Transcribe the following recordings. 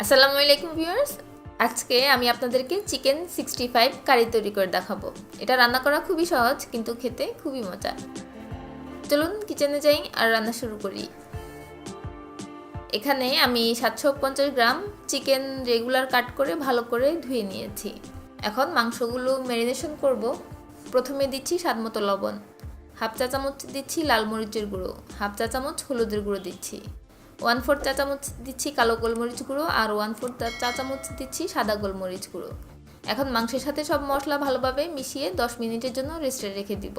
আসসালামু আলাইকুম ভিউয়ার্স, আজকে আমি আপনাদেরকে চিকেন 65 কারি তৈরি করে দেখাবো। এটা রান্না করা খুবই সহজ কিন্তু খেতে খুবই মজা। চলুন কিচেনে যাই আর রান্না শুরু করি। এখানে আমি 750 গ্রাম চিকেন রেগুলার কাট করে ভালো করে ধুয়ে নিয়েছি। এখন মাংসগুলো ম্যারিনেশন করব। প্রথমে দিচ্ছি স্বাদমতো লবণ, হাফ চা চামচ দিচ্ছি লাল মরিচের গুঁড়ো, হাফ চা চামচ হলুদের গুঁড়ো দিচ্ছি, 1/4 চা চামচ দিচ্ছি কালো গোলমরিচ গুঁড়ো আর 1/4 চা চামচ দিচ্ছি সাদা গোলমরিচ গুঁড়ো। এখন মাংসের সাথে সব মশলা ভালোভাবে মিশিয়ে 10 মিনিটের জন্য রেস্টে রেখে দিব।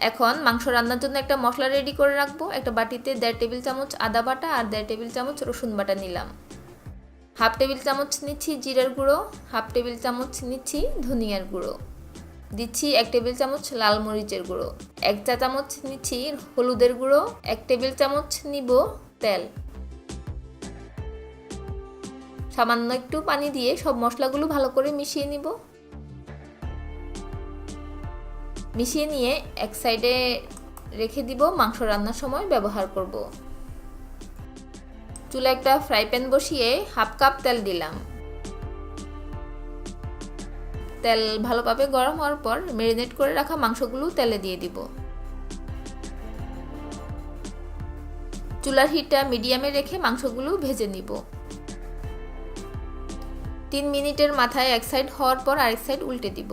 এখন মাংস রান্নার জন্য একটা মশলা রেডি করে রাখবো। একটা বাটিতে 1.5 টেবিল চামচ আদা বাটা আর 1.5 টেবিল চামচ রসুন বাটা নিলাম। হাফ টেবিল চামচ নিচ্ছি জিরার গুঁড়ো, হাফ টেবিল চামচ নিচ্ছি ধনিয়ার গুঁড়ো, দিচ্ছি 1 টেবিল চামচ লাল মরিচের গুঁড়ো, 1 চা চামচ নিচ্ছি হলুদের গুঁড়ো, 1 টেবিল চামচ নিব তেল। সামান্য একটু পানি দিয়ে সব মশলাগুলো ভালো করে মিশিয়ে নিব। মিশিয়ে নিয়ে এক সাইডে রেখে দিব, মাংস রান্নার সময় ব্যবহার করব। চুলায় একটা ফ্রাই প্যান বসিয়ে হাফ কাপ তেল দিলাম। তেল ভালোভাবে গরম হওয়ার পর ম্যারিনেট করে রাখা মাংসগুলো তেলে দিয়ে দিব। চুলার হিটটা মিডিয়ামে রেখে মাংসগুলো ভেজে নিব। 3 মিনিটের মাথায় এক সাইড হওয়ার পর আরেক সাইড উল্টে দিব।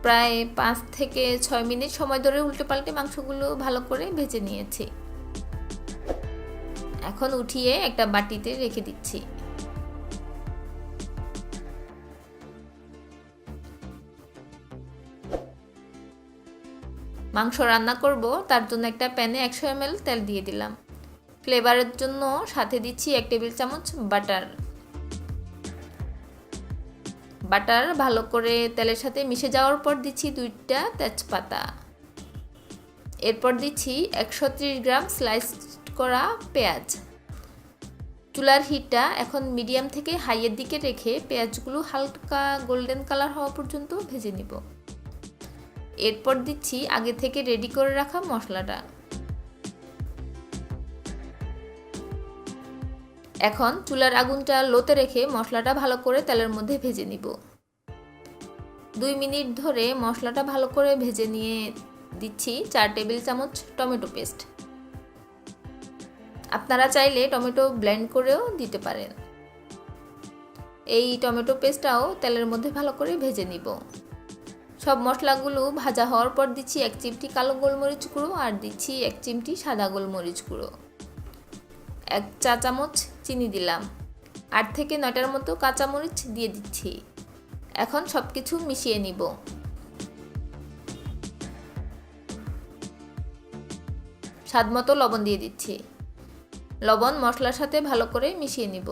প্রায় 5 থেকে 6 মিনিট সময় ধরে উল্টে পাল্টে মাংসগুলো ভালো করে ভেজে নিয়েছি। এখন উঠিয়ে একটা বাটিতে রেখে দিচ্ছি। মাংস রান্না করব, তার জন্য একটা প্যানে 100 ml তেল দিয়ে দিলাম। ফ্লেভারের জন্য সাথে দিচ্ছি 1 টেবিল চামচ বাটার। বাটার ভালো করে তেলের সাথে মিশে যাওয়ার পর দিচ্ছি 2টা তেজপাতা। এরপর দিচ্ছি 130 গ্রাম স্লাইস করা পেঁয়াজ। চুলার হিটটা এখন মিডিয়াম থেকে হাইয়ের দিকে রেখে পেঁয়াজগুলো হালকা গোল্ডেন কালার হওয়া পর্যন্ত ভেজে নিব। এরপর দিচ্ছি আগে থেকে রেডি করে রাখা মশলাটা। এখন চুলার আগুনটা লোতে রেখে মশলাটা ভালো করে তেলের মধ্যে ভেজে নিব। 2 মিনিট ধরে মশলাটা ভালো করে ভেজে নিয়ে দিচ্ছি 4 টেবিল চামচ টমেটো পেস্ট। আপনারা চাইলে টমেটো ব্লেন্ড করেও দিতে পারেন। এই টমেটো পেস্টটাও তেলের মধ্যে ভালো করে ভেজে নিব। সব মশলাগুলো ভাজা হওয়ার পর দিচ্ছি 1 চিমটি কালো গোলমরিচ গুঁড়ো আর দিচ্ছি 1 চিমটি সাদা গোলমরিচ গুঁড়ো। 1 চা চামচ চিনি দিলাম। 8 থেকে 9টার মতো কাঁচামরিচ দিয়ে দিচ্ছি। এখন সব কিছু মিশিয়ে নিব। স্বাদমতো লবণ দিয়ে দিচ্ছি। লবণ মশলার সাথে ভালো করে মিশিয়ে নিব।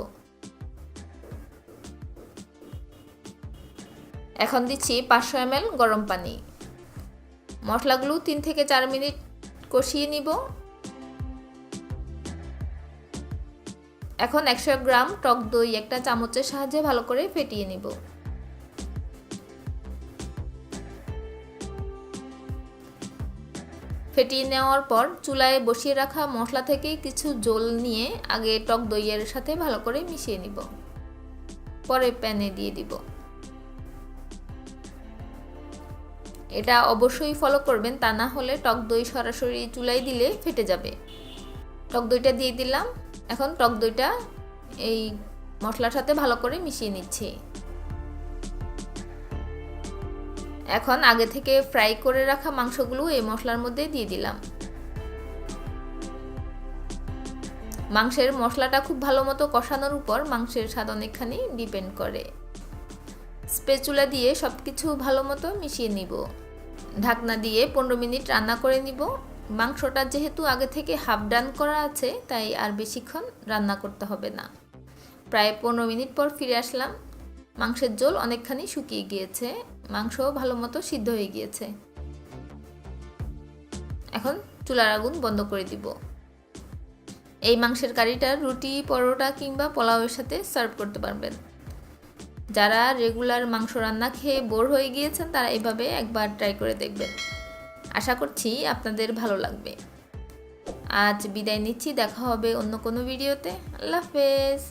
এখন দিচ্ছি 500 ml গরম পানি। মশলাগুলো 3 থেকে 4 মিনিট কষিয়ে নিব। এখন 100 গ্রাম টক দই একটা চামচের সাহায্যে ভালো করে ফেটিয়ে নিব। ফেটিয়ে নেওয়ার পর চুলায় বসিয়ে রাখা মশলা থেকে কিছু জল নিয়ে আগে টক দইয়ের সাথে ভালো করে মিশিয়ে নিব। পরে প্যানে দিয়ে দিব। এটা অবশ্যই ফলো করবেন, তা না হলে টক দই সরাসরি চুলায় দিলে ফেটে যাবে। টক দইটা দিয়ে দিলাম। এখন টক দইটা এই মশলার সাথে ভালো করে মিশিয়ে নিচ্ছি। এখন আগে থেকে ফ্রাই করে রাখা মাংসগুলো এই মশলার মধ্যে দিয়ে দিলাম। মাংসের মশলাটা খুব ভালো মতো কষানোর উপর মাংসের স্বাদ অনেকখানি ডিপেন্ড করে। স্প্যাচুলা দিয়ে সবকিছু ভালো মতো মিশিয়ে নিব। ঢাকনা দিয়ে 15 মিনিট রান্না করে নিব। মাংসটা যেহেতু আগে থেকে হাফ ডান করা আছে, তাই আর বেশিক্ষণ রান্না করতে হবে না। প্রায় 15 মিনিট পর ফিরে আসলাম। মাংসের ঝোল অনেকখানি শুকিয়ে গিয়েছে, মাংস ভালো মতো সিদ্ধ হয়ে গিয়েছে। এখন চুলার আগুন বন্ধ করে দিব। এই মাংসের কারিটা রুটি, পরোটা কিংবা পোলাওয়ের সাথে সার্ভ করতে পারবেন। যারা রেগুলার মাংস রান্না খেয়ে বোর হয়ে গিয়েছেন তারা এভাবে একবার ট্রাই করে দেখবেন। আশা করছি আপনাদের ভালো লাগবে। আজ বিদায় নিচ্ছি, দেখা হবে অন্য কোনো ভিডিওতে। আল্লাহ হাফেজ।